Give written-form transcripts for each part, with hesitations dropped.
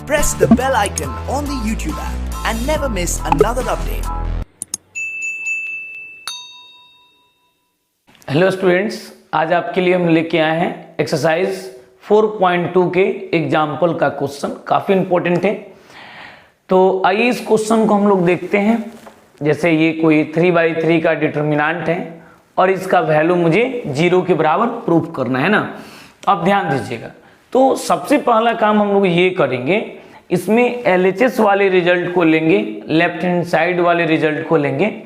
press the bell icon on the YouTube app and never miss another update. Hello students, आज आपके लिए हम लेके आए हैं एक्सरसाइज 4.2 के एग्जाम्पल का क्वेश्चन। काफ़ी इंपॉर्टेंट है, तो आइए इस क्वेश्चन को हम लोग देखते हैं। जैसे ये कोई 3/3 का डिटर्मिनेंट है और इसका वैल्यू मुझे 0 के बराबर प्रूफ करना है ना। अब ध्यान दीजिएगा, तो सबसे पहला काम हम लोग ये करेंगे, इसमें LHS वाले रिजल्ट को लेंगे, लेफ्ट हैंड साइड वाले रिजल्ट को लेंगे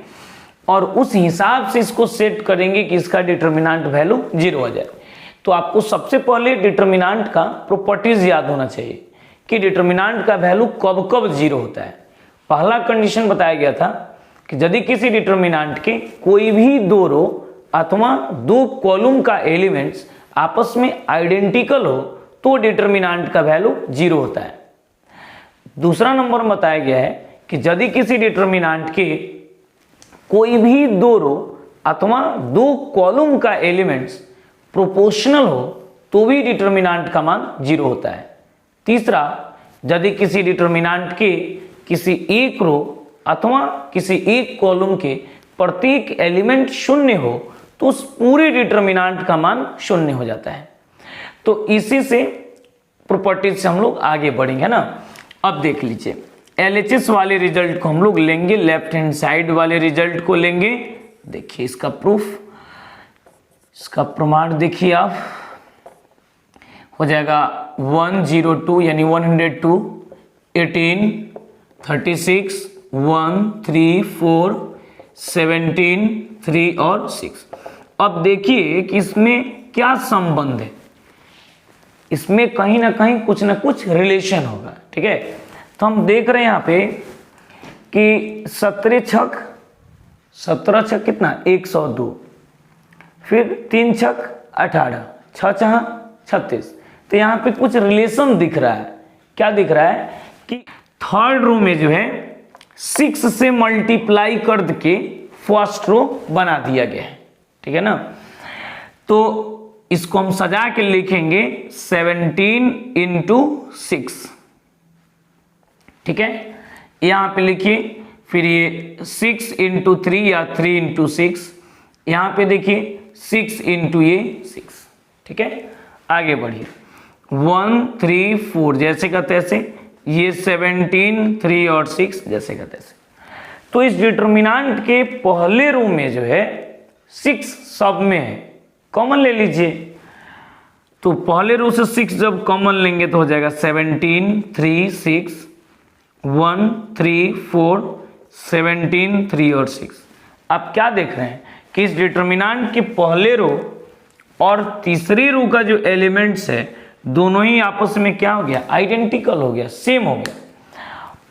और उस हिसाब से इसको सेट करेंगे कि इसका डिटर्मिनेंट वैल्यू 0 आ जाए। तो आपको सबसे पहले डिटर्मिनेंट का प्रॉपर्टीज याद होना चाहिए कि डिटर्मिनेंट का वैल्यू कब कब 0 होता है। पहला कंडीशन बताया गया था कि यदि किसी डिटर्मिनेंट के कोई भी दो रो अथवा दो कॉलम का एलिमेंट्स आपस में आइडेंटिकल हो तो डिटर्मिनेंट का वैल्यू 0 होता है। दूसरा नंबर बताया गया है कि यदि किसी डिटर्मिनेंट के कोई भी दो रो अथवा दो कॉलम का एलिमेंट्स प्रोपोर्शनल हो तो भी डिटर्मिनेंट का मान 0 होता है। तीसरा, यदि किसी डिटर्मिनेंट के किसी एक रो अथवा किसी एक कॉलम के प्रत्येक एलिमेंट शून्य हो तो उस पूरे डिटर्मिनेंट का मान 0 हो जाता है। तो इसी से प्रॉपर्टीज से हम लोग आगे बढ़ेंगे ना। अब देख लीजिए, LHS वाले रिजल्ट को हम लोग लेंगे, लेफ्ट हैंड साइड वाले रिजल्ट को लेंगे। देखिए इसका प्रूफ, इसका प्रमाण देखिए आप, हो जाएगा 102 यानी 102, 18, 36, 1, 3, 4, 17, 3 और 6। अब देखिए कि इसमें क्या संबंध है, इसमें कहीं ना कहीं कुछ ना कुछ रिलेशन होगा। ठीक है, तो हम देख रहे हैं यहाँ पे कि 17 छक कितना 102, फिर 3 छक 18, 6 छह 36। तो यहाँ पे कुछ रिलेशन दिख रहा है। क्या दिख रहा है कि थर्ड रो में जो है 6 से मल्टीप्लाई कर के फर्स्ट रो बना दिया गया है। ठीक है ना, तो इसको हम सजा के लिखेंगे 17 × 6। ठीक है, यहां पे लिखिए, फिर ये 6 × 3 या 3 × 6, यहां पे देखिए 6 × ये 6। ठीक है, आगे बढ़िए, 1, 3, 4 जैसे का तैसे, ये 17, 3 और 6 जैसे का तैसे। तो इस डिटर्मिनेंट के पहले रो में जो है 6 सब में है, कॉमन ले लीजिए। तो पहले रो से 6 जब कॉमन लेंगे तो हो जाएगा 17, 3, 6, 1, 3, 4, 17, 3 और 6। आप क्या देख रहे हैं कि इस डिटर्मिनेंट के पहले रो और तीसरी रो का जो एलिमेंट्स है दोनों ही आपस में क्या हो गया, आइडेंटिकल हो गया, सेम हो गया।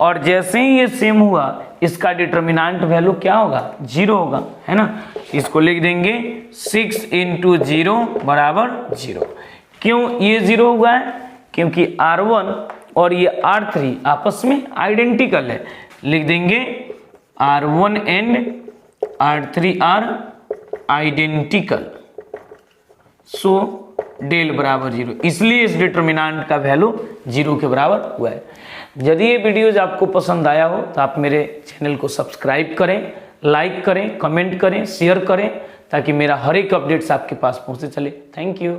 और जैसे ही ये सेम हुआ इसका डिटर्मिनेंट वैल्यू क्या होगा, 0 होगा, है ना। इसको लिख देंगे 6 × 0 बराबर 0। क्यों ये 0 हुआ है, क्योंकि R1 और ये R3 आपस में आइडेंटिकल है। लिख देंगे R1 and R3 are identical, so del बराबर 0, इसलिए इस डिटर्मिनेंट का वैल्यू 0 के बराबर हुआ है। यदि ये वीडियोज आपको पसंद आया हो तो आप मेरे चैनल को सब्सक्राइब करें, लाइक करें, कमेंट करें, शेयर करें, ताकि मेरा हर एक अपडेट्स आपके पास पहुंचते चले। Thank you.